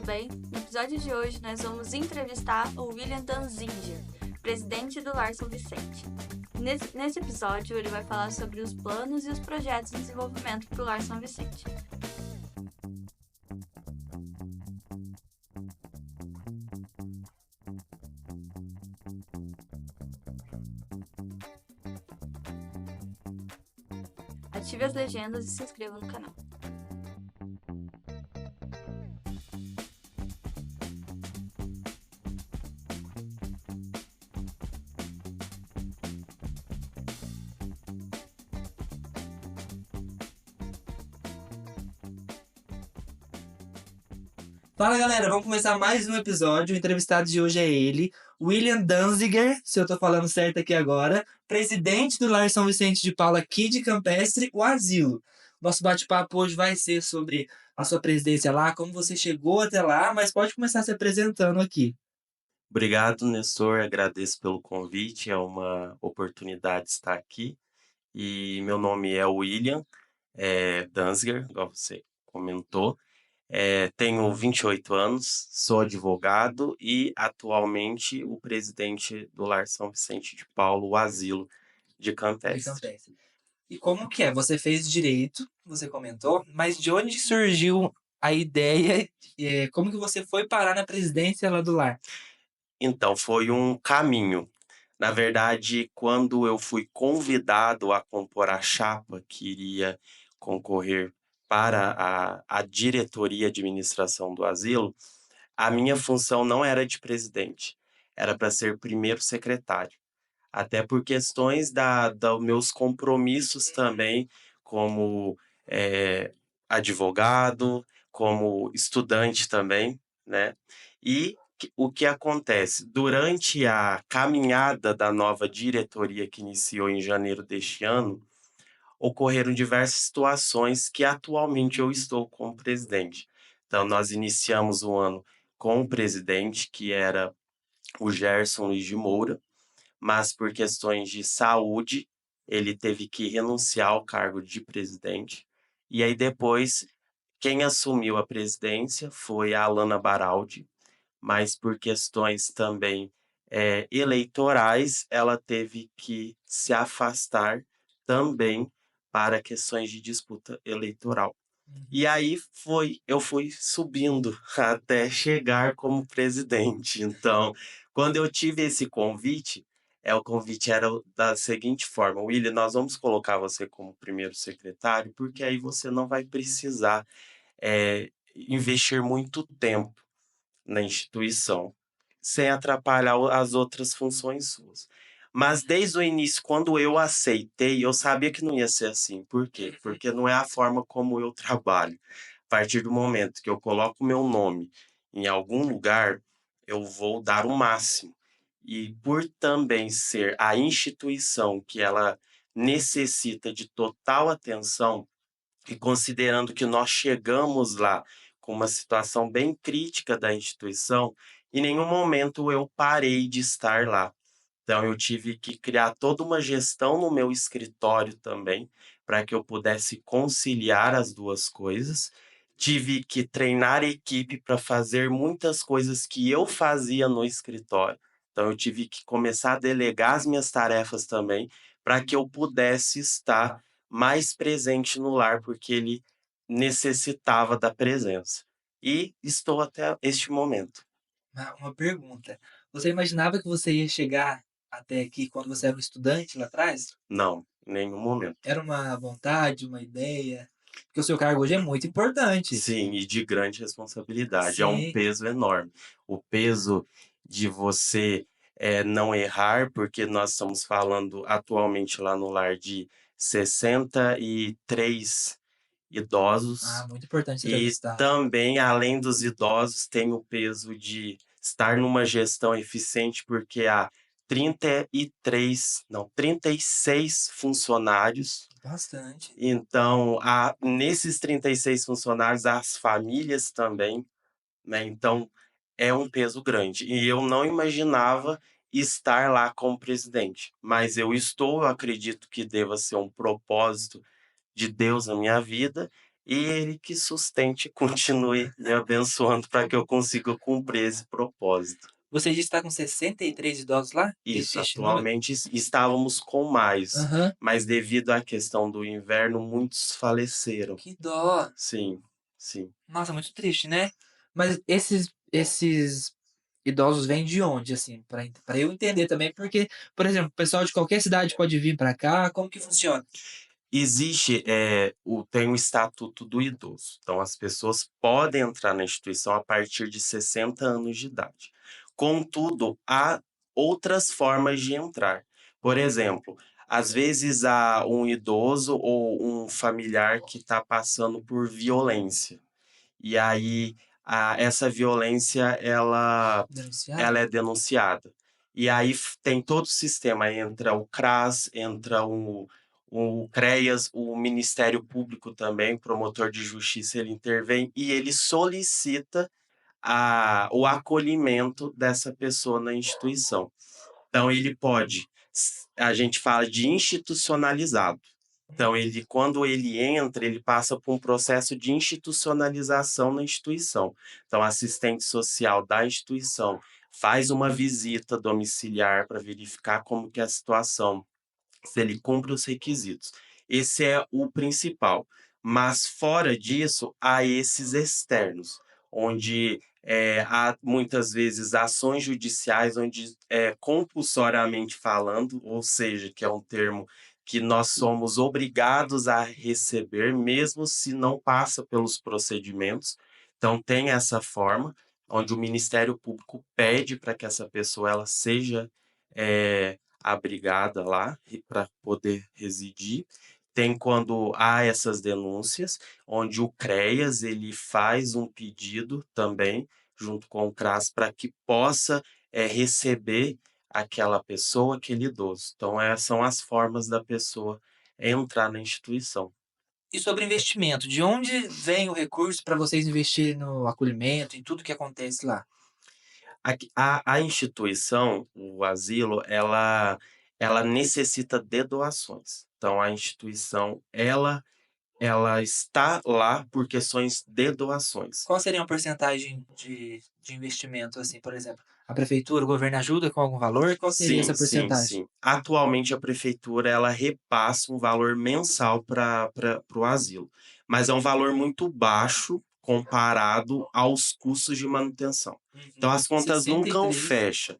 bem? No episódio de hoje, nós vamos entrevistar o William Danziger, presidente do Lar São Vicente. Nesse episódio, ele vai falar sobre os planos e os projetos de desenvolvimento para o Lar São Vicente. Ative as legendas e se inscreva no canal. Fala galera, vamos começar mais um episódio. O entrevistado de hoje é ele, William Danziger, se eu tô falando certo aqui agora, presidente do Lar São Vicente de Paula aqui de Campestre, o Asilo. Nosso bate-papo hoje vai ser sobre a sua presidência lá, como você chegou até lá, mas pode começar se apresentando aqui. Obrigado, Nestor. Agradeço pelo convite. É uma oportunidade estar aqui. E meu nome é William Danziger, igual você comentou. Tenho 28 anos, sou advogado e atualmente o presidente do Lar São Vicente de Paulo, o Asilo de De Campestre. Campestre. E como que é? Você fez direito, você comentou, mas de onde surgiu a ideia, como que você foi parar na presidência lá do Lar? Então, foi um caminho. Na verdade, quando eu fui convidado a compor a chapa que iria concorrer para a diretoria e administração do asilo, a minha função não era de presidente, era para ser primeiro secretário. Até por questões dos meus compromissos também, como advogado, como estudante também, né? E o que acontece? Durante a caminhada da nova diretoria que iniciou em janeiro deste ano, ocorreram diversas situações que atualmente eu estou como presidente. Então, nós iniciamos o ano com o presidente, que era o Gerson Luiz de Moura, mas por questões de saúde, ele teve que renunciar ao cargo de presidente. E aí depois, quem assumiu a presidência foi a Alana Baraldi, mas por questões também eleitorais, ela teve que se afastar também para questões de disputa eleitoral. E aí eu fui subindo até chegar como presidente. Então, quando eu tive esse convite, o convite era da seguinte forma: William, nós vamos colocar você como primeiro secretário, porque aí você não vai precisar investir muito tempo na instituição, sem atrapalhar as outras funções suas. Mas desde o início, quando eu aceitei, eu sabia que não ia ser assim. Por quê? Porque não é a forma como eu trabalho. A partir do momento que eu coloco o meu nome em algum lugar, eu vou dar o máximo. E por também ser a instituição que ela necessita de total atenção, e considerando que nós chegamos lá com uma situação bem crítica da instituição, em nenhum momento eu parei de estar lá. Então eu tive que criar toda uma gestão no meu escritório também, para que eu pudesse conciliar as duas coisas. Tive que treinar a equipe para fazer muitas coisas que eu fazia no escritório. Então eu tive que começar a delegar as minhas tarefas também, para que eu pudesse estar mais presente no lar, porque ele necessitava da presença. E estou até este momento. Uma pergunta. Você imaginava que você ia chegar até aqui quando você era um estudante lá atrás? Não, em nenhum momento. Era uma vontade, uma ideia? Porque o seu cargo hoje é muito importante. Sim, e de grande responsabilidade. É um Sim. peso enorme. O peso de você não errar, porque nós estamos falando atualmente lá no lar de 63 idosos. Muito importante E entrevistar. também, além dos idosos, tem o peso de estar numa gestão eficiente, porque há 36 funcionários. Bastante. Então, nesses 36 funcionários, as famílias também, né? Então, é um peso grande. E eu não imaginava estar lá como presidente, mas eu acredito que deva ser um propósito de Deus na minha vida, e ele que sustente e continue me abençoando para que eu consiga cumprir esse propósito. Você disse que está com 63 idosos lá? Isso, Este número? atualmente estávamos com mais, Aham. mas devido à questão do inverno, muitos faleceram. Que dó. Sim, sim. Nossa, muito triste, né? Mas esses idosos vêm de onde, assim, para eu entender também, porque, por exemplo, o pessoal de qualquer cidade pode vir para cá, como que funciona? Existe, tem o Estatuto do Idoso. Então, as pessoas podem entrar na instituição a partir de 60 anos de idade. Contudo, há outras formas de entrar. Por exemplo, às vezes há um idoso ou um familiar que está passando por violência. E aí, essa violência, Denunciar? ela é denunciada. E aí tem todo o sistema, entra o CRAS, entra o CREAS, o Ministério Público também, promotor de justiça, ele intervém e ele solicita o acolhimento dessa pessoa na instituição. Então ele pode, a gente fala de institucionalizado. Então ele, quando ele entra, ele passa por um processo de institucionalização na instituição. Então, a assistente social da instituição faz uma visita domiciliar para verificar como que é a situação, se ele cumpre os requisitos. Esse é o principal. Mas fora disso, há esses externos, onde há muitas vezes ações judiciais, onde compulsoriamente falando, ou seja, que é um termo que nós somos obrigados a receber, mesmo se não passa pelos procedimentos. Então, tem essa forma, onde o Ministério Público pede para que essa pessoa ela seja abrigada lá para poder residir. Tem quando há essas denúncias, onde o CREAS ele faz um pedido também, junto com o CRAS, para que possa receber aquela pessoa, aquele idoso. Então, são as formas da pessoa entrar na instituição. E sobre investimento, de onde vem o recurso para vocês investirem no acolhimento, em tudo que acontece lá? A instituição, o asilo, ela necessita de doações. Então a instituição, ela está lá por questões de doações. Qual seria uma porcentagem de investimento, assim, por exemplo? A prefeitura, o governo ajuda com algum valor? Qual seria Sim, essa sim, porcentagem? sim. Atualmente a prefeitura, ela repassa um valor mensal para o asilo, mas é um valor muito baixo comparado aos custos de manutenção. Então as contas nunca 63. fecham.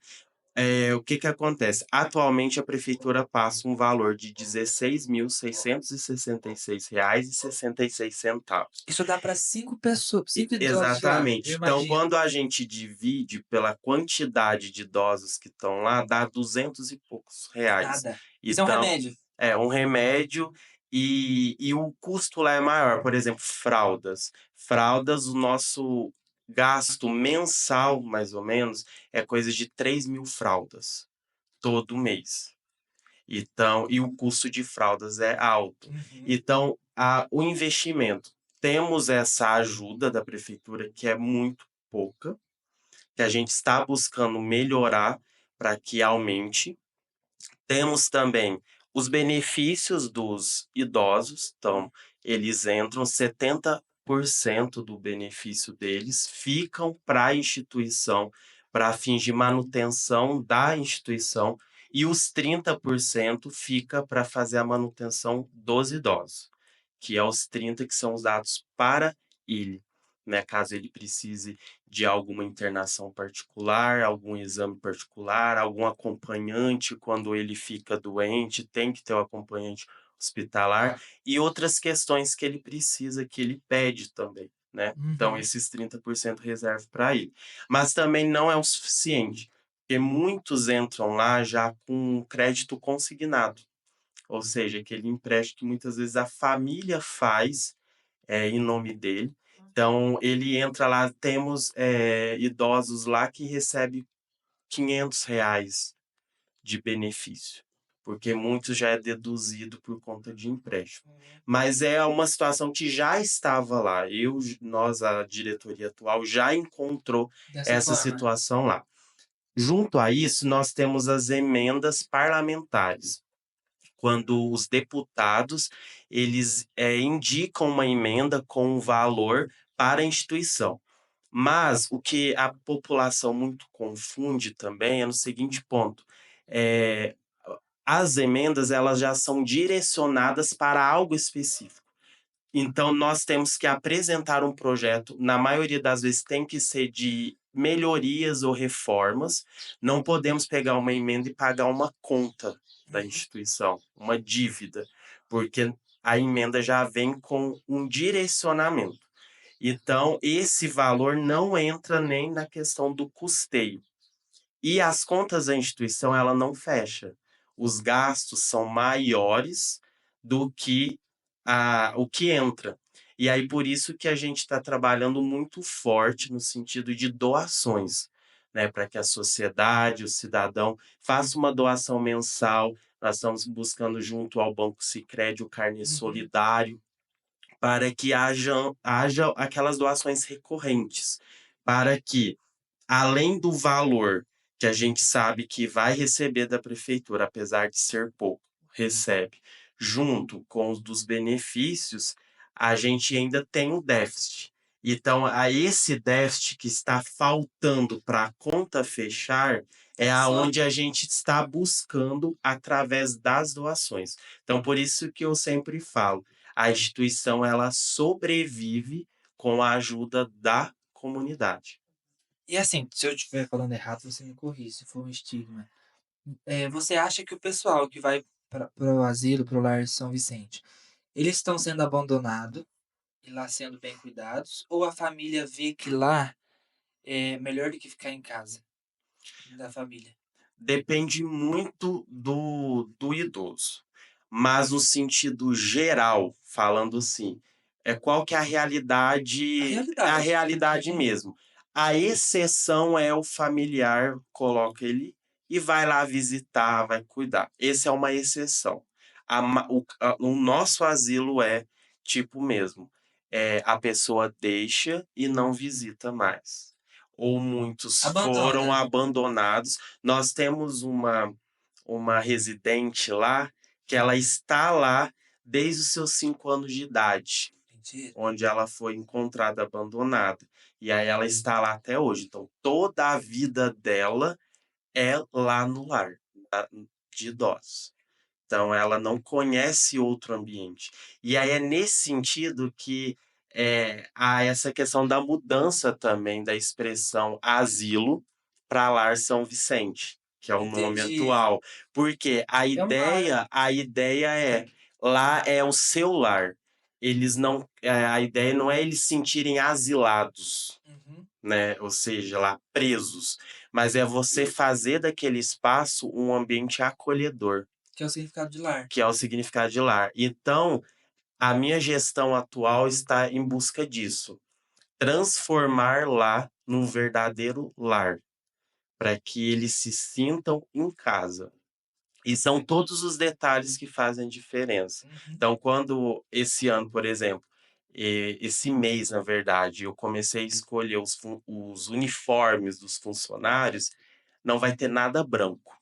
O que que acontece? Atualmente a prefeitura passa um valor de R$ 16.666,66. Isso dá para 5 pessoas, 5 idosos lá, eu Exatamente. Então, imagino. quando a gente divide pela quantidade de idosos que estão lá, dá 200 e poucos reais. Nada. Isso é um Então, remédio. é um remédio e o custo lá é maior. Por exemplo, fraldas. Fraldas, o nosso gasto mensal, mais ou menos, é coisa de 3.000 fraldas todo mês. Então, e o custo de fraldas é alto. Uhum. Então, o investimento, temos essa ajuda da prefeitura que é muito pouca, que a gente está buscando melhorar para que aumente. Temos também os benefícios dos idosos, então eles entram 70% do benefício deles ficam para a instituição, para fins de manutenção da instituição, e os 30% fica para fazer a manutenção dos idosos, que é os 30 que são usados para ele, né, caso ele precise de alguma internação particular, algum exame particular, algum acompanhante quando ele fica doente, tem que ter o acompanhante hospitalar, e outras questões que ele precisa, que ele pede também, né. Então Uhum. esses 30% reserva para ele. Mas também não é o suficiente, porque muitos entram lá já com crédito consignado, ou seja, aquele empréstimo que muitas vezes a família faz em nome dele. Então ele entra lá, temos, idosos lá que recebe R$ 500 de benefício, porque muitos já é deduzido por conta de empréstimo. Mas é uma situação que já estava lá, nós, a diretoria atual, já encontrou Dessa essa forma. situação lá. Junto a isso, nós temos as emendas parlamentares. quando os deputados eles indicam uma emenda com um valor para a instituição. Mas o que a população muito confunde também é no seguinte ponto: eh, as emendas elas já são direcionadas para algo específico. Então nós temos que apresentar um projeto, na maioria das vezes tem que ser de melhorias ou reformas, não podemos pegar uma emenda e pagar uma conta da Uhum. instituição, uma dívida, porque a emenda já vem com um direcionamento. Então esse valor não entra nem na questão do custeio. E as contas da instituição, ela não fecha. Os gastos são maiores do que o que entra. E aí por isso que a gente está trabalhando muito forte no sentido de doações, né, para que a sociedade, o cidadão faça uma doação mensal. Nós estamos buscando junto ao Banco Sicredi o carnê Uhum. solidário, para que haja aquelas doações recorrentes, para que, além do valor que a gente sabe que vai receber da prefeitura, apesar de ser pouco, recebe, junto com os dos benefícios, a gente ainda tem um déficit. Então, a esse déficit que está faltando para a conta fechar, é Só. aonde a gente está buscando através das doações. Então, por isso que eu sempre falo, a instituição ela sobrevive com a ajuda da comunidade. E assim, se eu estiver falando errado, você me corrige, se for um estigma. Você acha que o pessoal que vai para o asilo, para o lar São Vicente, eles estão sendo abandonados e lá sendo bem cuidados, ou a família vê que lá é melhor do que ficar em casa, da família? Depende muito do idoso, mas no sentido geral, falando assim, qual que é a A realidade, é a realidade. realidade mesmo. A exceção é o familiar coloca ele e vai lá visitar, vai cuidar. Esse é uma exceção. O nosso asilo é tipo mesmo, a pessoa deixa e não visita mais. Ou muitos foram Abandona. abandonados. Nós temos uma residente lá, que ela está lá desde os seus 5 anos de idade, Mentira. onde ela foi encontrada abandonada. E aí ela está lá até hoje. Então toda a vida dela é lá no lar de idosos. Então ela não conhece outro ambiente. E aí é nesse sentido que, há essa questão da mudança também da expressão asilo para lar São Vicente, que é o nome Entendi. atual. Porque a É um lar. ideia a ideia é, lá é o seu lar. Eles não a ideia não é eles se sentirem asilados, Uhum. né, ou seja, lá presos, mas é você fazer daquele espaço um ambiente acolhedor, Que é o significado de lar. que é o significado de lar. Então, a minha gestão atual está em busca disso, transformar lá num verdadeiro lar, para que eles se sintam em casa. E são todos os detalhes que fazem diferença. Uhum. Então, quando esse ano, por exemplo, esse mês, na verdade, eu comecei a escolher os uniformes dos funcionários, não vai ter nada branco.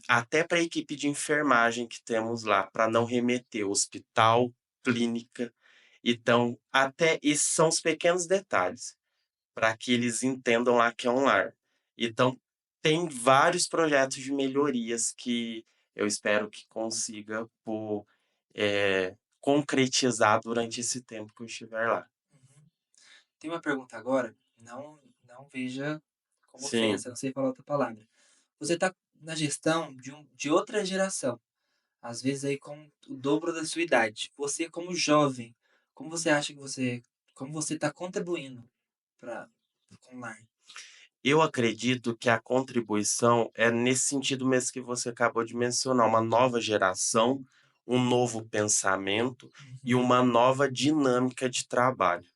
Até para a equipe de enfermagem que temos lá, para não remeter hospital, clínica. Então, até esses são os pequenos detalhes, para que eles entendam lá que é um lar. Então, tem vários projetos de melhorias que eu espero que consiga concretizar durante esse tempo que eu estiver lá. Uhum. Tem uma pergunta agora, não veja como Sim. ofensa, não sei falar outra palavra. Você está na gestão de outra geração, às vezes aí com o dobro da sua idade. Você como jovem, como você acha que como você está contribuindo para com o lar? Eu acredito que a contribuição é nesse sentido mesmo que você acabou de mencionar, uma nova geração, um novo pensamento e Uhum. uma nova dinâmica de trabalho.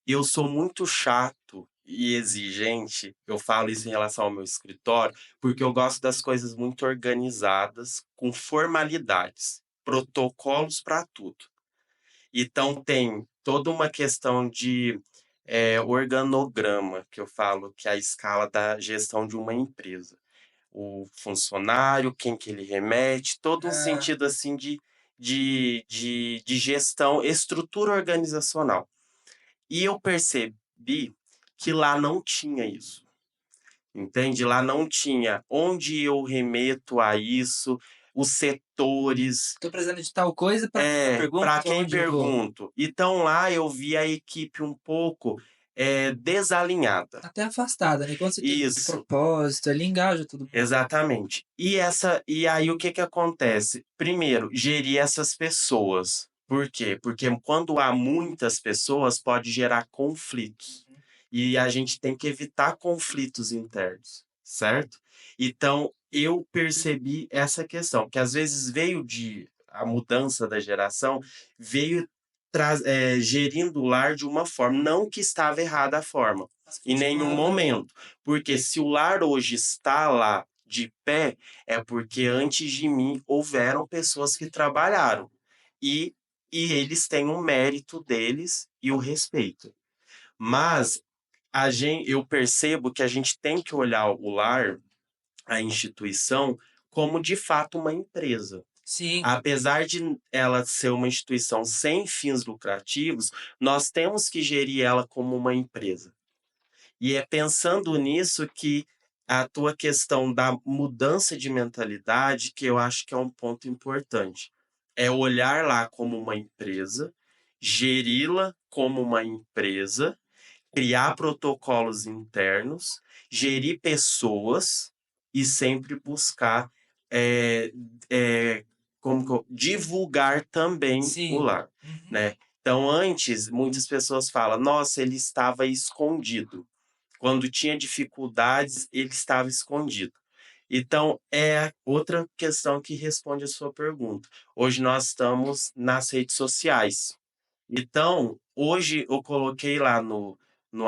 Eu sou muito chato e exigente, eu falo isso em relação ao meu escritório, porque eu gosto das coisas muito organizadas, com formalidades, protocolos para tudo. Então tem toda uma questão de, organograma, que eu falo que é a escala da gestão de uma empresa. o funcionário, quem que ele remete, todo um Ah, sentido assim de gestão, estrutura organizacional. E eu percebi que lá não tinha isso, entende? Lá não tinha onde eu remeto a isso, os setores, tô precisando de tal coisa, pra quem eu para pergunto, quem aonde eu vou? pergunto. Então lá eu vi a equipe um pouco, desalinhada. Até afastada, né? Quando você tem um Isso, propósito, ali engaja todo mundo. exatamente. E aí o que que acontece? Primeiro, gerir essas pessoas. Por quê? Porque quando há muitas pessoas, pode gerar conflitos. Uhum. E a gente tem que evitar conflitos internos, certo? Então, eu percebi essa questão, que às vezes veio de a mudança da geração, veio gerindo o lar de uma forma, não que estava errada a forma, Mas em nenhum continuava. momento. Porque se o lar hoje está lá de pé, é porque antes de mim houveram pessoas que trabalharam. E, e eles têm o mérito deles e o respeito. Mas eu percebo que a gente tem que olhar o lar, a instituição, como de fato uma empresa. Sim, Apesar de ela ser uma instituição sem fins lucrativos, nós temos que gerir ela como uma empresa. E é pensando nisso que a tua questão da mudança de mentalidade, que eu acho que é um ponto importante. É olhar lá como uma empresa, geri-la como uma empresa, criar protocolos internos, gerir pessoas e sempre buscar eh como que eu divulgar também o sim. lar, Uhum. né. Então antes, muitas pessoas falam: "Nossa, ele estava escondido". Quando tinha dificuldades, ele estava escondido. Então, é outra questão que responde a sua pergunta. Hoje nós estamos nas redes sociais. Então, hoje eu coloquei lá no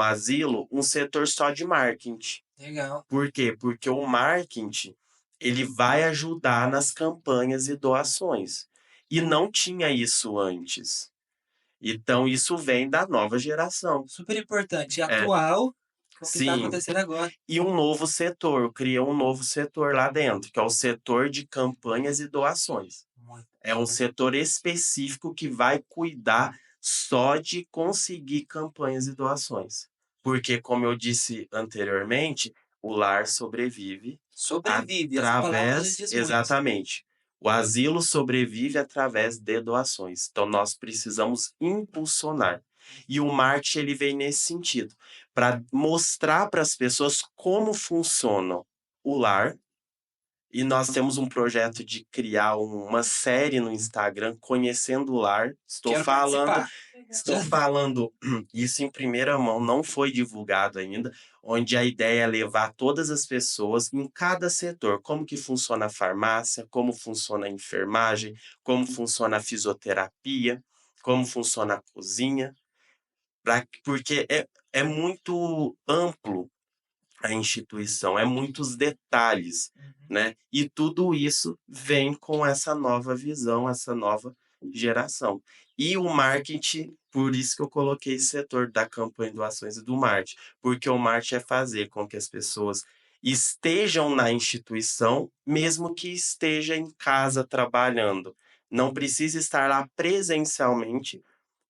asilo um setor só de marketing. Legal. Por quê? Porque o marketing, ele vai ajudar nas campanhas e doações. E não tinha isso antes. Então, isso vem da nova geração. Super importante. E É, atual com o que está sim. acontecendo agora. E um novo setor, criou um novo setor lá dentro, que é o setor de campanhas e doações. Muito. É um setor específico que vai cuidar só de conseguir campanhas e doações. Porque, como eu disse anteriormente, o lar sobrevive Sobrevive, essa palavra já através diz muito. exatamente. O asilo sobrevive através de doações. Então, nós precisamos impulsionar. E o marketing ele vem nesse sentido, para mostrar para as pessoas como funciona o lar, e nós temos um projeto de criar uma série no Instagram, Conhecendo o Lar. Estou Quero falando participar. estou falando isso em primeira mão, não foi divulgado ainda, onde a ideia é levar todas as pessoas em cada setor, como que funciona a farmácia, como funciona a enfermagem, como funciona a fisioterapia, como funciona a cozinha, porque é muito amplo a instituição, é muitos detalhes, Uhum. né? E tudo isso vem com essa nova visão, essa nova geração. E o marketing, por isso que eu coloquei esse setor da campanha de doações e do marketing, porque o marketing é fazer com que as pessoas estejam na instituição, mesmo que esteja em casa trabalhando. Não precisa estar lá presencialmente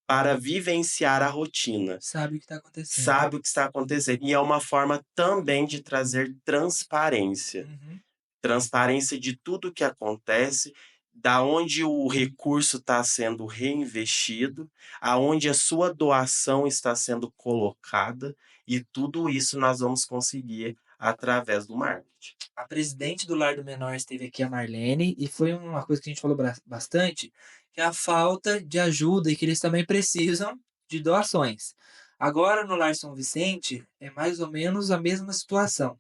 para vivenciar a rotina, Sabe o que está acontecendo. sabe o que está acontecendo. E é uma forma também de trazer transparência. Uhum. Transparência de tudo que acontece, da onde o recurso está sendo reinvestido, aonde a sua doação está sendo colocada, e tudo isso nós vamos conseguir através do marketing. A presidente do Lar do Menor esteve aqui, a Marlene, e foi uma coisa que a gente falou bastante, que é a falta de ajuda e que eles também precisam de doações. Agora no Lar São Vicente é mais ou menos a mesma situação.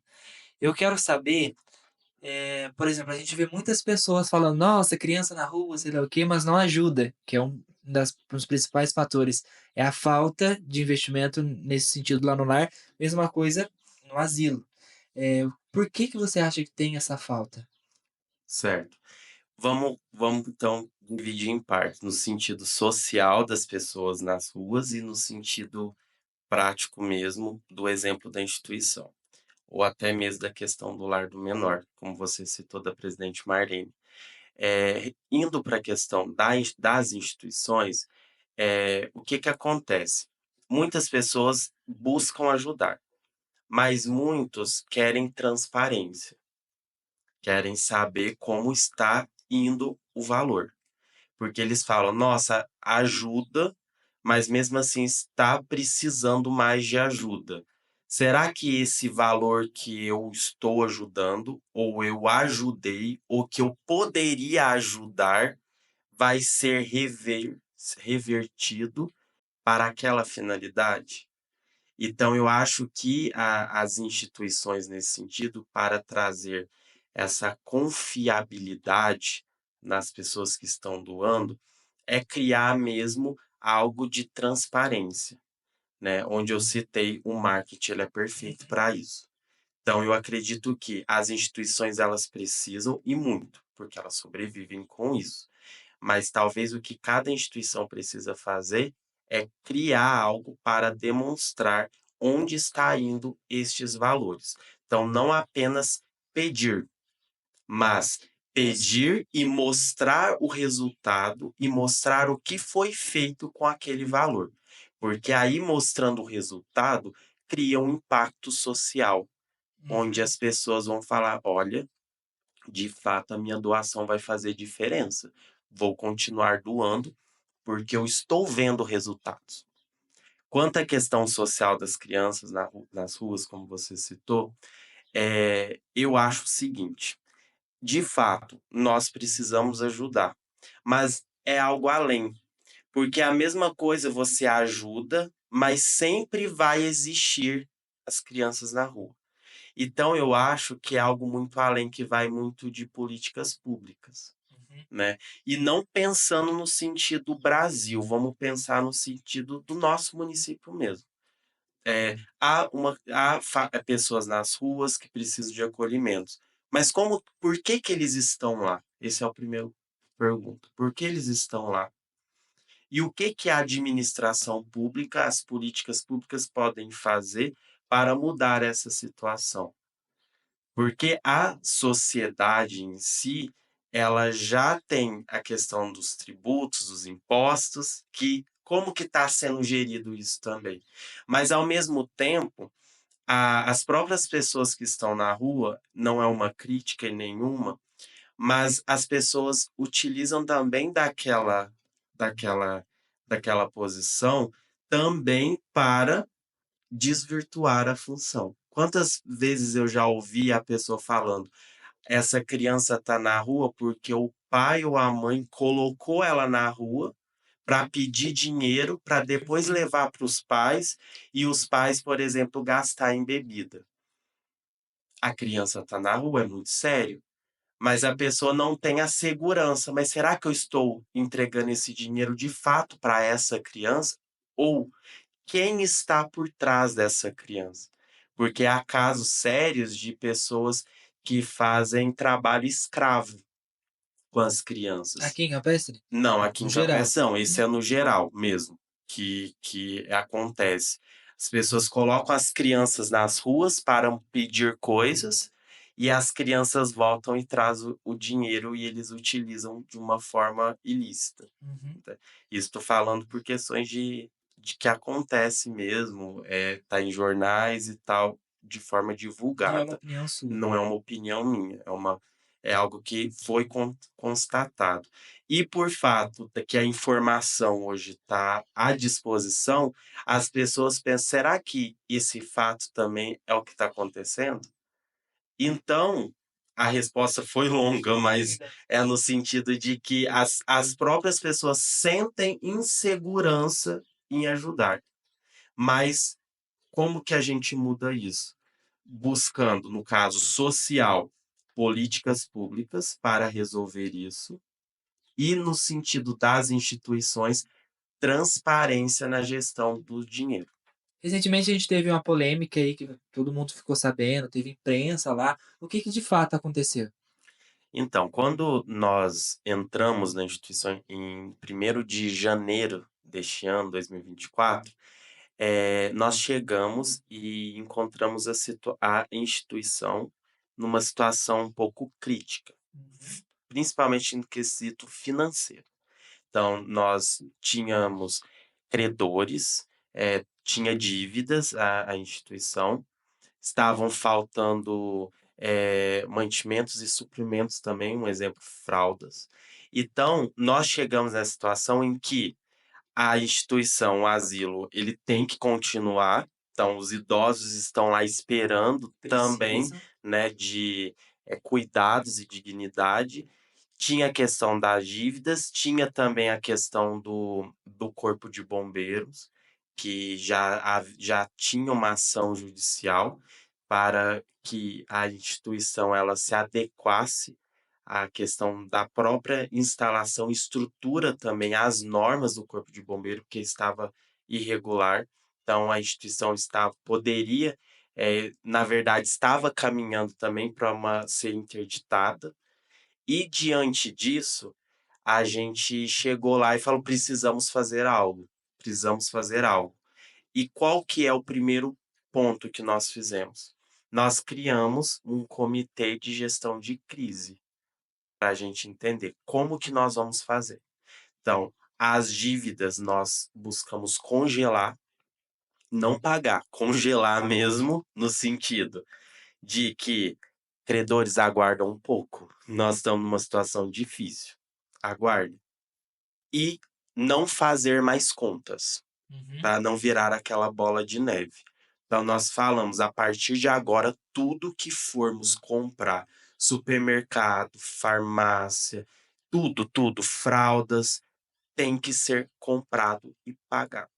Eu quero saber, por exemplo, a gente vê muitas pessoas falando, nossa, criança na rua, sei lá o quê, mas não ajuda, que é dos principais fatores. É a falta de investimento nesse sentido lá no lar, mesma coisa no asilo. Por que que você acha que tem essa falta? Certo. Vamos então dividir em partes, no sentido social das pessoas nas ruas e no sentido prático mesmo do exemplo da instituição. ou até mesmo da questão do lar do menor, como você citou da presidente Marlene. Indo para a questão das instituições, o que que acontece? Muitas pessoas buscam ajudar, mas muitos querem transparência, querem saber como está indo o valor. Porque eles falam: "Nossa, ajuda, mas mesmo assim está precisando mais de ajuda. Será que esse valor que eu estou ajudando, ou eu ajudei, ou que eu poderia ajudar, vai ser revertido para aquela finalidade?" Então eu acho que as instituições nesse sentido, para trazer essa confiabilidade nas pessoas que estão doando, é criar mesmo algo de transparência, né, onde eu citei o marketing, ele é perfeito para isso. Então eu acredito que as instituições elas precisam e muito, porque elas sobrevivem com isso. Mas talvez o que cada instituição precisa fazer é criar algo para demonstrar onde está indo estes valores. Então, não apenas pedir, mas pedir e mostrar o resultado e mostrar o que foi feito com aquele valor. Porque aí, mostrando o resultado, cria um impacto social, onde Uhum. as pessoas vão falar: olha, de fato, a minha doação vai fazer diferença. Vou continuar doando, porque eu estou vendo resultados. Quanto à questão social das crianças nas ruas, como você citou, eu acho o seguinte: de fato, nós precisamos ajudar, mas é algo além, porque é a mesma coisa você ajuda, mas sempre vai existir as crianças na rua. Então eu acho que é algo muito além, que vai muito de políticas públicas, Uhum. né. E não pensando no sentido Brasil, vamos pensar no sentido do nosso município mesmo. Há pessoas nas ruas que precisam de acolhimentos, mas por que que eles estão lá? Esse é o primeiro pergunta, por que eles estão lá? E o que que a administração pública, as políticas públicas podem fazer para mudar essa situação? Porque a sociedade em si, ela já tem a questão dos tributos, dos impostos, que como que está sendo gerido isso também. Mas ao mesmo tempo, as próprias pessoas que estão na rua, não é uma crítica nenhuma, mas as pessoas utilizam também daquela daquela posição, também para desvirtuar a função. Quantas vezes eu já ouvi a pessoa falando: "Essa criança está na rua porque o pai ou a mãe colocou ela na rua para pedir dinheiro para depois levar para os pais e os pais, por exemplo, gastar em bebida". A criança está na rua, é muito sério, mas a pessoa não tem a segurança. Mas será que eu estou entregando esse dinheiro de fato para essa criança? Ou quem está por trás dessa criança? Porque há casos sérios de pessoas que fazem trabalho escravo com as crianças. Aqui em Campestre? Não, aqui No em geral. Campos não, esse é no geral mesmo, que acontece. As pessoas colocam as crianças nas ruas para pedir coisas, e as crianças voltam e traz o dinheiro e eles utilizam de uma forma ilícita. Uhum. Tá. Isso estou falando por questões de que acontece mesmo, tá em jornais e tal, de forma Não é uma divulgada. opinião sua. Não é uma opinião minha, é algo que foi constatado. E por fato de que a informação hoje está à disposição, as pessoas pensam: "Será que esse fato também é o que está acontecendo?". Então, a resposta foi longa, mas é no sentido de que as próprias pessoas sentem insegurança em ajudar. Mas como que a gente muda isso? Buscando, no caso social, políticas públicas para resolver isso, e no sentido das instituições, transparência na gestão do dinheiro. Recentemente a gente teve uma polêmica aí que todo mundo ficou sabendo, teve imprensa lá. O que que de fato aconteceu? Então, quando nós entramos na instituição em 1º de janeiro deste ano, 2024, nós chegamos e encontramos a instituição numa situação um pouco crítica, principalmente no quesito financeiro. Então, nós tínhamos credores, tinha dívidas a instituição, estavam faltando, mantimentos e suprimentos também, um exemplo, fraldas. Então, nós chegamos nessa situação em que a instituição, o asilo, ele tem que continuar, então os idosos estão lá esperando também, Precisa. né, de, cuidados e dignidade. Tinha a questão das dívidas, tinha também a questão do corpo de bombeiros, que já tinha uma ação judicial para que a instituição ela se adequasse à questão da própria instalação, estrutura também às normas do corpo de bombeiro, porque estava irregular. Então a instituição poderia, na verdade, estava caminhando também para ser interditada. E diante disso, a gente chegou lá e falou: "Precisamos fazer algo, precisamos fazer algo". E qual que é o primeiro ponto que nós fizemos? Nós criamos um comitê de gestão de crise, para a gente entender como que nós vamos fazer. Então, as dívidas nós buscamos congelar, não pagar, congelar mesmo, no sentido de que credores aguardam um pouco, nós estamos numa situação difícil, aguarde. E não fazer mais contas, para não virar aquela bola de neve. Então nós falamos, a partir de agora, tudo que formos comprar, supermercado, farmácia, tudo, fraldas, tem que ser comprado e pagar.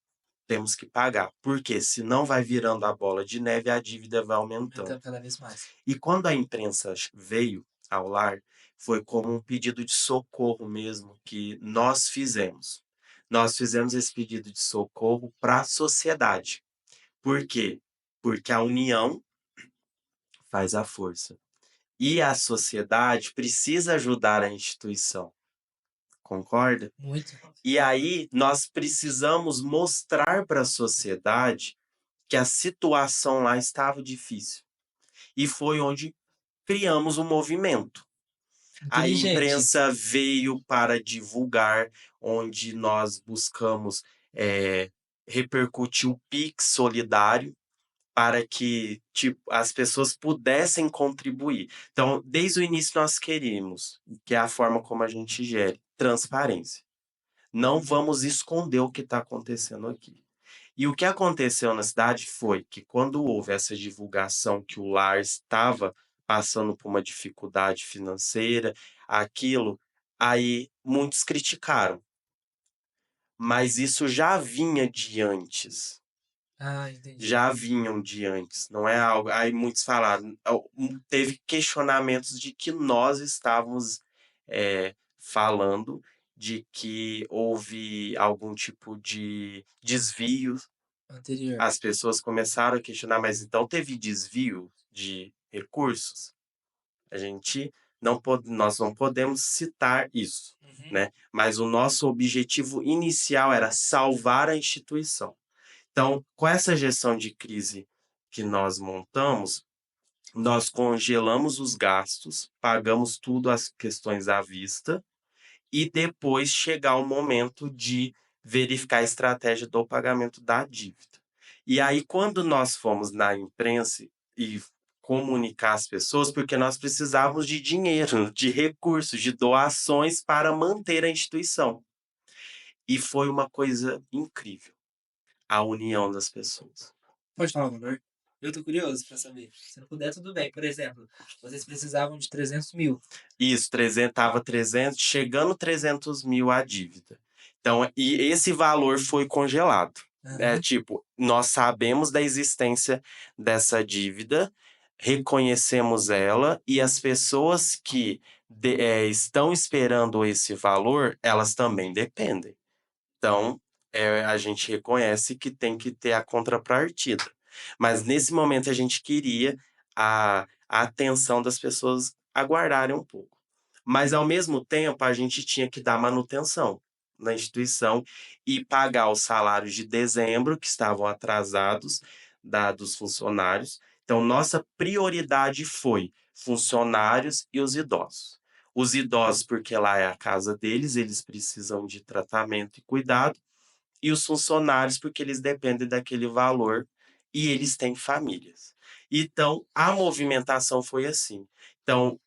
Temos que pagar, porque senão vai virando a bola de neve e a dívida vai aumentando. Então, cada vez mais. E quando a imprensa veio ao lar, foi como um pedido de socorro mesmo que nós fizemos. Nós fizemos esse pedido de socorro para a sociedade. Por quê? Porque a união faz a força. E a sociedade precisa ajudar a instituição. Concorda? Muito. E aí nós precisamos mostrar para a sociedade que a situação lá estava difícil. E foi onde criamos um movimento. A Inteligente. imprensa veio para divulgar, onde nós buscamos, repercutir o Pix solidário para que, tipo, as pessoas pudessem contribuir. Então, desde o início nós queríamos, que é a forma como a gente gere, transparência. Não vamos esconder o que está acontecendo aqui. E o que aconteceu na cidade foi que quando houve essa divulgação que o lar estava passando por uma dificuldade financeira, aquilo, aí muitos criticaram. Mas isso já vinha de antes. Ah, entendi. Já vinham de antes, não é algo. Aí muitos falaram, teve questionamentos de que nós estávamos falando de que houve algum tipo de desvio. Anterior. As pessoas começaram a questionar, mas então teve desvio de recursos? A gente nós não podemos citar isso, né? Mas o nosso objetivo inicial era salvar a instituição. Então, com essa gestão de crise que nós montamos, nós congelamos os gastos, pagamos tudo as questões à vista e depois chegar o momento de verificar a estratégia do pagamento da dívida. E aí, quando nós fomos na imprensa e comunicar às pessoas, porque nós precisávamos de dinheiro, de recursos, de doações para manter a instituição. E foi uma coisa incrível, a união das pessoas. Pode falar o valor? Eu tô curioso para saber. Se não puder, tudo bem. Por exemplo, vocês precisavam de 300 mil. Isso, 300, tava 300, chegando 300 mil a dívida. Então, e esse valor foi congelado. Tipo, nós sabemos da existência dessa dívida, reconhecemos ela, e as pessoas que estão esperando esse valor, elas também dependem. Então, a gente reconhece que tem que ter a contrapartida. Mas nesse momento a gente queria a atenção das pessoas aguardarem um pouco. Mas ao mesmo tempo a gente tinha que dar manutenção. na instituição e pagar os salários de dezembro, que estavam atrasados, dos funcionários. Então, nossa prioridade foi funcionários e os idosos. Os idosos, porque lá é a casa deles, eles precisam de tratamento e cuidado, e os funcionários, porque eles dependem daquele valor e eles têm famílias. Então, a movimentação foi assim. Então,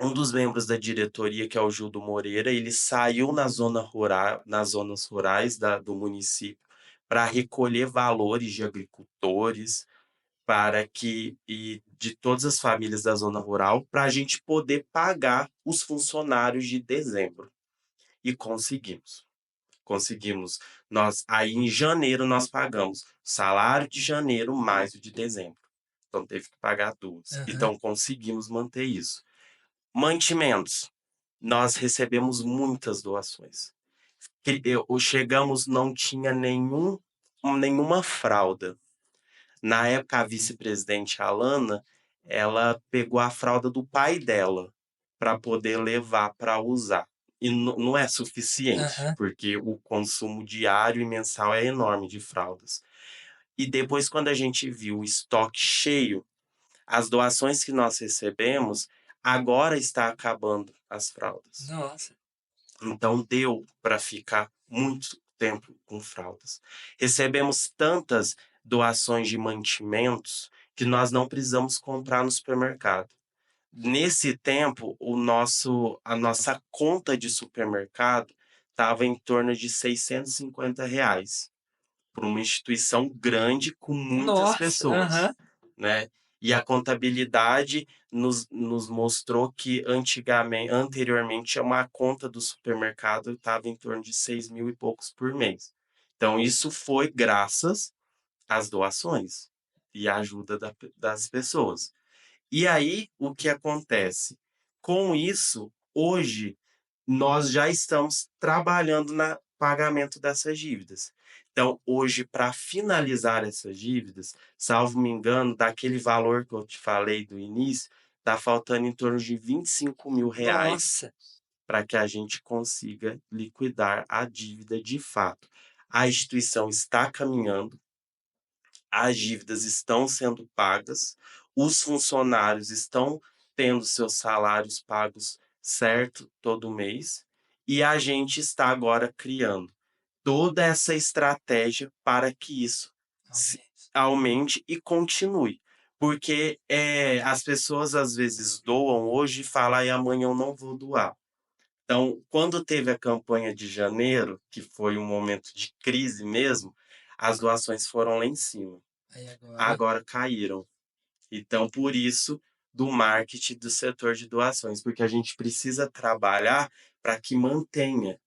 um dos membros da diretoria, que é o Gildo Moreira, ele saiu nas zonas rurais do município para recolher valores de agricultores, para que e de todas as famílias da zona rural, para a gente poder pagar os funcionários de dezembro. E conseguimos. Conseguimos. Aí em janeiro nós pagamos o salário de janeiro mais o de dezembro. Então teve que pagar 2. Aham. Então conseguimos manter isso. Mantimentos. Nós recebemos muitas doações. Chegamos, não tinha nenhuma fralda. Na época, a vice-presidente Alana, ela pegou a fralda do pai dela para poder levar para usar. E não é suficiente, Aham. porque o consumo diário e mensal é enorme de fraldas. E depois, quando a gente viu o estoque cheio, as doações que nós recebemos, agora está acabando as fraldas. Nossa. Então deu para ficar muito tempo com fraldas. Recebemos tantas doações de mantimentos que nós não precisamos comprar no supermercado. Nesse tempo, a nossa conta de supermercado estava em torno de R$ 650 para uma instituição grande com muitas Nossa. pessoas, Aham. né. E a contabilidade nos mostrou que anteriormente, uma conta do supermercado estava em torno de 6.000 e poucos por mês. Então isso foi graças às doações e à ajuda das pessoas. E aí, o que acontece? Com isso, hoje, nós já estamos trabalhando no pagamento dessas dívidas. Então, hoje, para finalizar essas dívidas, salvo me engano, daquele valor que eu te falei do início, está faltando em torno de R$ 25.000 Nossa. para que a gente consiga liquidar a dívida de fato. A instituição está caminhando, as dívidas estão sendo pagas, os funcionários estão tendo seus salários pagos certo todo mês, e a gente está agora criando toda essa estratégia para que isso se Aumente. aumente e continue. Porque, as pessoas às vezes doam hoje e falam: "Ai, amanhã eu não vou doar". Então, quando teve a campanha de janeiro, que foi um momento de crise mesmo, as doações foram lá em cima. Aí agora. Agora caíram. Então, por isso, do marketing do setor de doações, porque a gente precisa trabalhar para que mantenha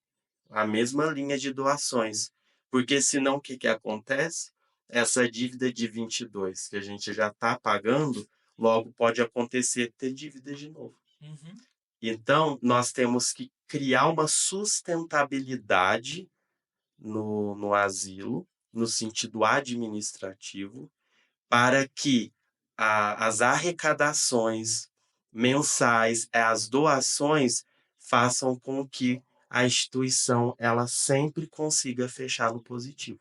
a mesma linha de doações. Porque senão o que que acontece? Essa dívida de 22 que a gente já está pagando, logo pode acontecer ter dívida de novo. Uhum. Então, nós temos que criar uma sustentabilidade no asilo, no sentido administrativo, para que as arrecadações mensais, as doações, façam com que a instituição ela sempre consiga fechar no positivo.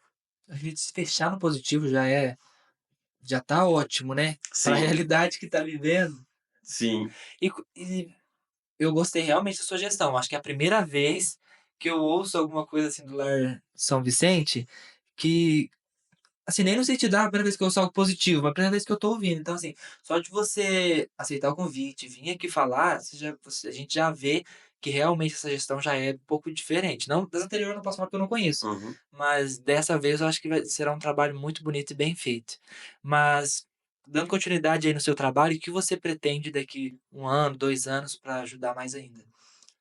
A gente se fechar no positivo já tá ótimo, né? Para a Sim, realidade que tá vivendo. sim, E eu gostei realmente da sua gestão. Acho que é a primeira vez que eu ouço alguma coisa assim do Lar São Vicente que, assim, nem no sentido da primeira vez que eu ouço algo positivo, mas a primeira vez que eu tô ouvindo. Então, assim, só de você aceitar o convite, vir aqui falar, a gente já vê que realmente essa gestão já é um pouco diferente. Não das anteriores eu não posso falar porque eu não conheço, uhum. mas dessa vez eu acho que será um trabalho muito bonito e bem feito. Mas, dando continuidade aí no seu trabalho, o que você pretende daqui 1 ano, 2 anos para ajudar mais ainda?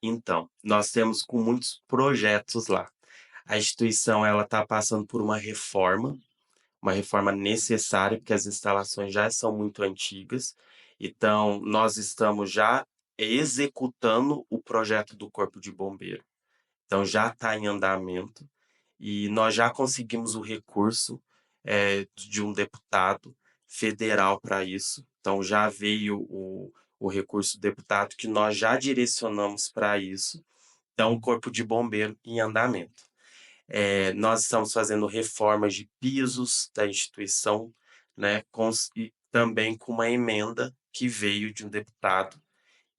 Então, nós temos com muitos projetos lá. A instituição ela está passando por uma reforma necessária, porque as instalações já são muito antigas. Então, nós estamos já executando o projeto do Corpo de Bombeiro. Então, já está em andamento e nós já conseguimos o recurso de um deputado federal para isso. Então, já veio o recurso do deputado que nós já direcionamos para isso. Então, o corpo de bombeiro em andamento. Nós estamos fazendo reformas de pisos da instituição, né, e também com uma emenda que veio de um deputado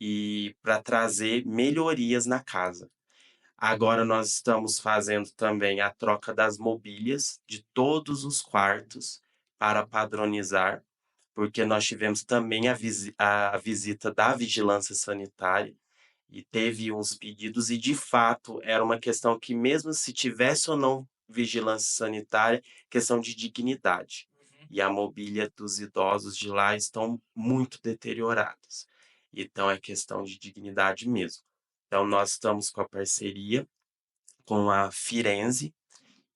e para trazer melhorias na casa. Agora nós estamos fazendo também a troca das mobílias de todos os quartos para padronizar, porque nós tivemos também a visita da vigilância sanitária e teve uns pedidos, e de fato era uma questão que, mesmo se tivesse ou não vigilância sanitária, questão de dignidade. E a mobília dos idosos de lá estão muito deterioradas. Então é questão de dignidade mesmo. Então nós estamos com a parceria com a Firenze,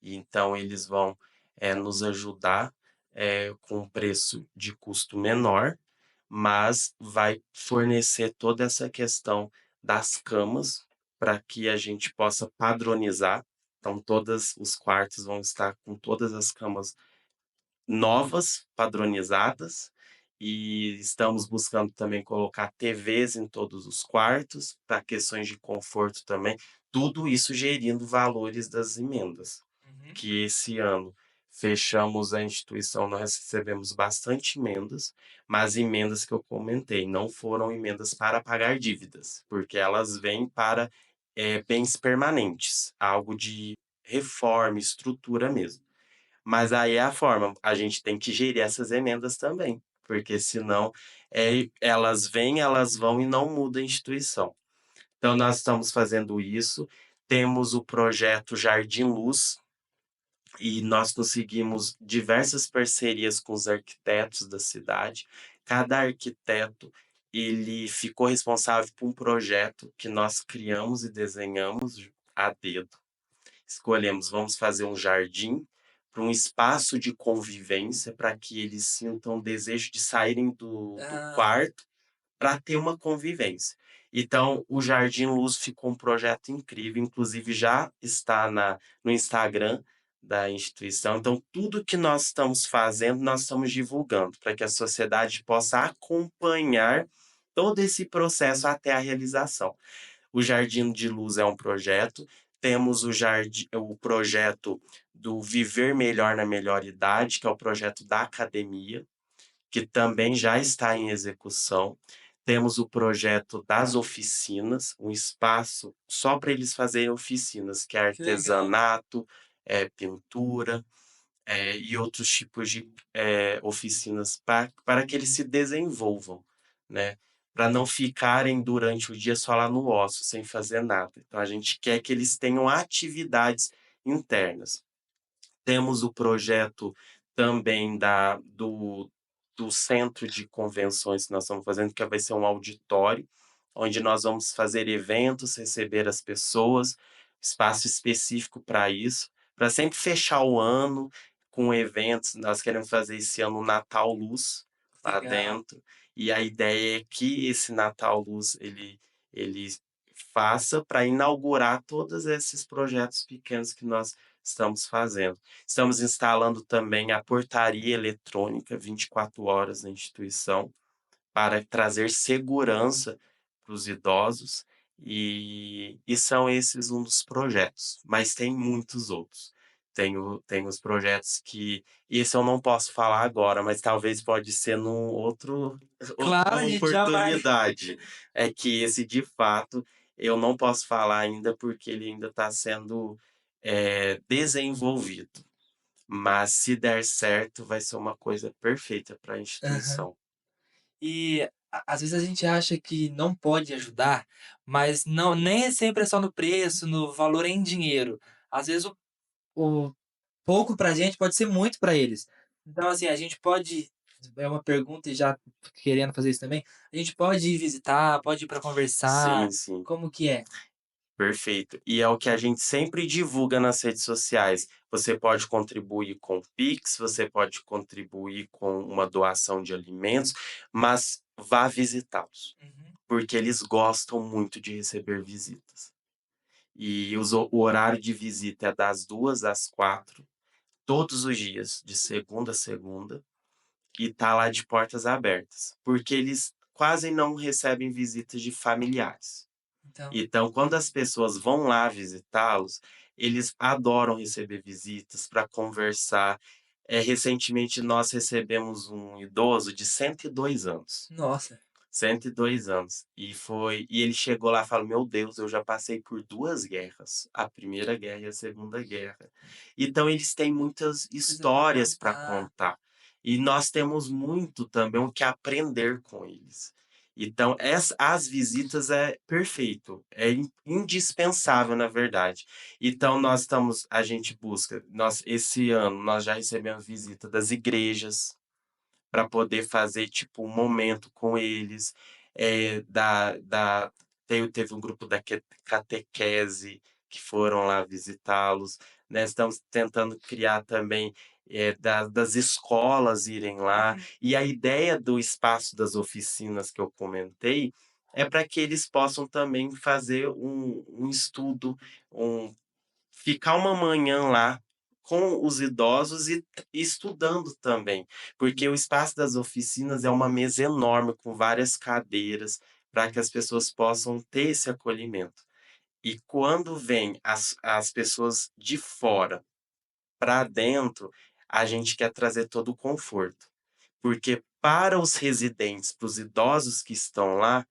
e então eles vão nos ajudar com um preço de custo menor, mas vai fornecer toda essa questão das camas para que a gente possa padronizar. Então, todos os quartos vão estar com todas as camas novas, padronizadas, e estamos buscando também colocar TVs em todos os quartos, para questões de conforto também, tudo isso gerindo valores das emendas, Uhum. que esse ano fechamos a instituição, nós recebemos bastante emendas, mas emendas que eu comentei, não foram emendas para pagar dívidas, porque elas vêm para bens permanentes, algo de reforma, estrutura mesmo. Mas aí é a forma, a gente tem que gerir essas emendas também, porque senão, elas vêm, elas vão e não muda a instituição. Então nós estamos fazendo isso, temos o projeto Jardim Luz, e nós conseguimos diversas parcerias com os arquitetos da cidade. Cada arquiteto, ele ficou responsável por um projeto que nós criamos e desenhamos a dedo. Escolhemos, vamos fazer um jardim para um espaço de convivência, para que eles sintam desejo de saírem do Ah, quarto para ter uma convivência. Então, o Jardim Luz ficou um projeto incrível, inclusive já está no Instagram da instituição. Então, tudo que nós estamos fazendo, nós estamos divulgando, para que a sociedade possa acompanhar todo esse processo até a realização. O Jardim de Luz é um projeto, temos o projeto do Viver Melhor na Melhor Idade, que é o projeto da academia, que também já está em execução. Temos o projeto das oficinas, um espaço só para eles fazerem oficinas, que é que legal. artesanato, pintura, e outros tipos de oficinas para que eles se desenvolvam, né? Para não ficarem durante o dia só lá no ócio, sem fazer nada. Então a gente quer que eles tenham atividades internas. Temos o projeto também do centro de convenções que nós estamos fazendo, que vai ser um auditório, onde nós vamos fazer eventos, receber as pessoas, espaço específico para isso, para sempre fechar o ano com eventos. Nós queremos fazer esse ano o Natal Luz lá Legal. dentro, e a ideia é que esse Natal Luz ele faça para inaugurar todos esses projetos pequenos que nós estamos fazendo. Estamos instalando também a portaria eletrônica 24 horas na instituição, para trazer segurança para os idosos, e são esses um dos projetos, mas tem muitos outros. Tem os projetos que esse eu não posso falar agora, mas talvez pode ser num Claro, outra a gente já vai. oportunidade. É que esse, de fato, eu não posso falar ainda, porque ele ainda está sendo, desenvolvido. Mas se der certo, vai ser uma coisa perfeita para a Aham. instituição. E às vezes a gente acha que não pode ajudar, mas não, nem sempre é só no preço, no valor em dinheiro. Às vezes o pouco pra gente pode ser muito pra eles. Então, assim, a gente pode, é uma pergunta e já querendo fazer isso também, a gente pode ir visitar, pode ir pra conversar, Sim, sim. como que é? Perfeito. E é o que a gente sempre divulga nas redes sociais. Você pode contribuir com Pix, você pode contribuir com uma doação de alimentos, mas vá visitá-los, Uhum. porque eles gostam muito de receber visitas. E o horário de visita é das 2 às 4, todos os dias, de segunda a segunda, e tá lá de portas abertas, porque eles quase não recebem visitas de familiares. Então, quando as pessoas vão lá visitá-los, eles adoram receber visitas para conversar. Recentemente nós recebemos um idoso de 102 anos. Nossa. 102 anos. E ele chegou lá e falou: "Meu Deus, eu já passei por 2 guerras, a Primeira Guerra e a Segunda Guerra". Então eles têm muitas Coisa pra histórias para contar. contar. E nós temos muito também o que aprender com eles. Então as visitas é perfeito, é indispensável, na verdade. Então a gente busca esse ano nós já recebemos visita das igrejas, para poder fazer, tipo, um momento com eles, teve um grupo da catequese que foram lá visitá-los, né, estamos tentando criar também, das escolas irem lá, e a ideia do espaço das oficinas que eu comentei, é para que eles possam também fazer um estudo, um ficar uma manhã lá com os idosos e estudando também, porque o espaço das oficinas é uma mesa enorme com várias cadeiras, para que as pessoas possam ter esse acolhimento. E quando vêm as pessoas de fora para dentro, a gente quer trazer todo o conforto, porque para os residentes, para os idosos que estão lá,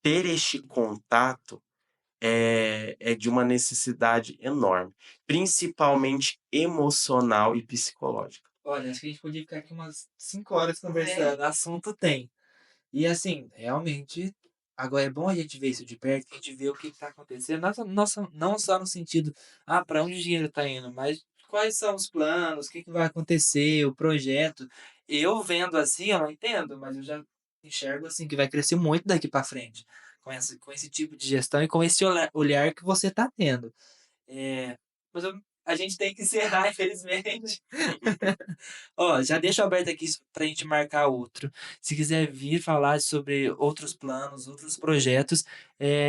ter este contato é de uma necessidade enorme, principalmente emocional e psicológica. Olha, acho que a gente podia ficar aqui umas 5 horas conversando, assunto tem. E assim, realmente, agora é bom a gente ver isso de perto, que a gente vê o que está acontecendo, não só no sentido, para onde o dinheiro está indo, mas quais são os planos, o que vai acontecer, o projeto. Eu vendo assim, eu não entendo, mas eu já enxergo assim que vai crescer muito daqui para frente, com esse tipo de gestão e com esse olhar que você está tendo. Mas a gente tem que encerrar, infelizmente. Ó, já deixo aberto aqui pra gente marcar outro. Se quiser vir falar sobre outros planos, outros projetos,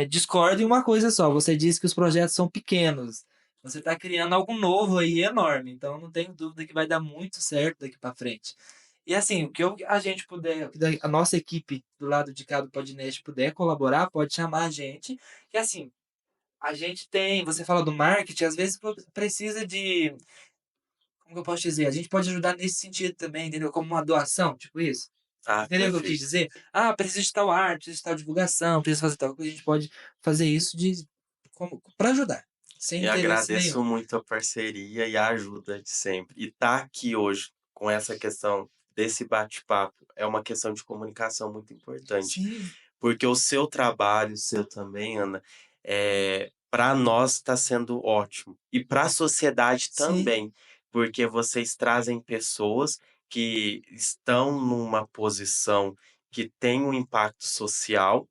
discordo em uma coisa só. Você disse que os projetos são pequenos. Você está criando algo novo aí enorme. Então não tenho dúvida que vai dar muito certo daqui para frente. E assim, o que a gente puder, o que a nossa equipe do lado de cá do Podnest puder colaborar, pode chamar a gente. E assim, a gente tem, você fala do marketing, às vezes precisa de, como que eu posso dizer? A gente pode ajudar nesse sentido também, entendeu? Como uma doação, tipo isso. Ah, Entendeu o que eu quis perfeito. dizer? Ah, precisa de tal arte, precisa de tal divulgação, precisa fazer tal coisa. A gente pode fazer isso para ajudar, sem E interesse nenhum. agradeço muito a parceria e a ajuda de sempre. E estar aqui hoje com essa questão desse bate-papo é uma questão de comunicação muito importante, Sim, porque o seu trabalho, o seu também, Ana, para nós está sendo ótimo e para a sociedade sim, também, porque vocês trazem pessoas que estão numa posição que tem um impacto social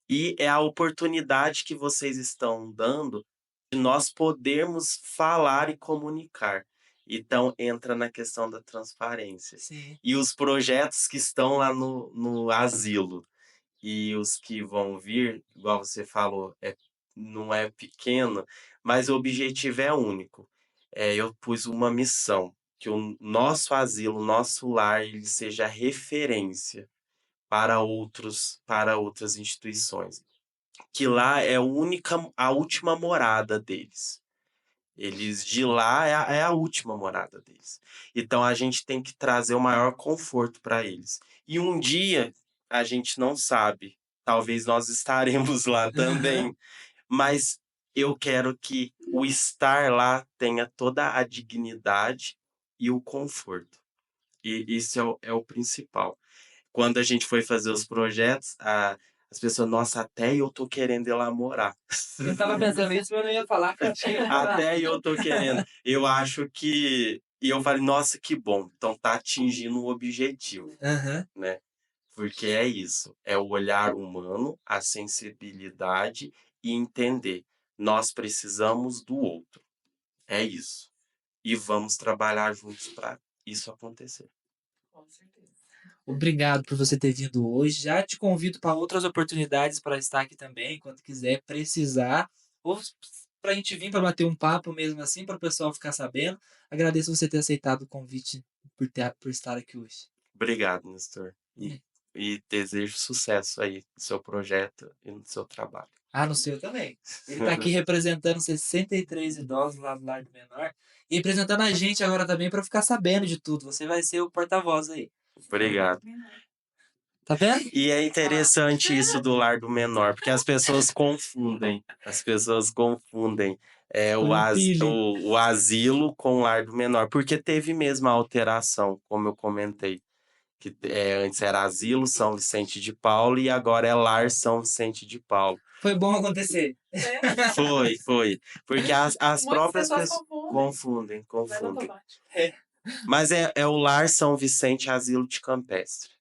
e é a oportunidade que vocês estão dando de nós podermos falar e comunicar. Então entra na questão da transparência. sim. E os projetos que estão lá no asilo e os que vão vir, igual você falou, não é pequeno, mas o objetivo é único. Eu pus uma missão, que o nosso asilo, o nosso lar, ele seja referência para outras instituições. Que lá é a última morada deles. Eles de lá é a última morada deles. Então a gente tem que trazer o maior conforto para eles. E um dia, a gente não sabe, talvez nós estaremos lá Aham. também, mas eu quero que o estar lá tenha toda a dignidade e o conforto. E isso é o principal. Quando a gente foi fazer os projetos, as pessoas: "Nossa, até eu tô querendo ir lá morar". Eu tava pensando isso, mas eu não ia falar que eu tinha. Até eu tô querendo. Eu acho que e eu falei: "Nossa, que bom, então tá atingindo o objetivo", Aham. né. Porque é isso, é o olhar humano, a sensibilidade e entender, nós precisamos do outro, é isso. E vamos trabalhar juntos para isso acontecer. Com certeza. Obrigado por você ter vindo hoje. Já te convido para outras oportunidades para estar aqui também, quando quiser, precisar, ou para a gente vir para bater um papo mesmo assim, para o pessoal ficar sabendo. Agradeço você ter aceitado o convite por estar aqui hoje. Obrigado, Nestor. É. E desejo sucesso aí no seu projeto e no seu trabalho. Ah, no seu também. Ele tá aqui representando 63 idosos lá do Lar do Menor. E representando a gente agora também para ficar sabendo de tudo. Você vai ser o porta-voz aí. Obrigado. Tá vendo? E é interessante isso do lar do menor, porque as pessoas confundem. As pessoas confundem o asilo com o lar do menor, porque teve mesmo a alteração, como eu comentei. Que antes era Asilo São Vicente de Paulo e agora é Lar São Vicente de Paulo. Foi bom acontecer. Foi. Porque as Muitas próprias pessoas pessoas confundem. confundem. Vai no tomate. Mas é o Lar São Vicente Asilo de Campestre.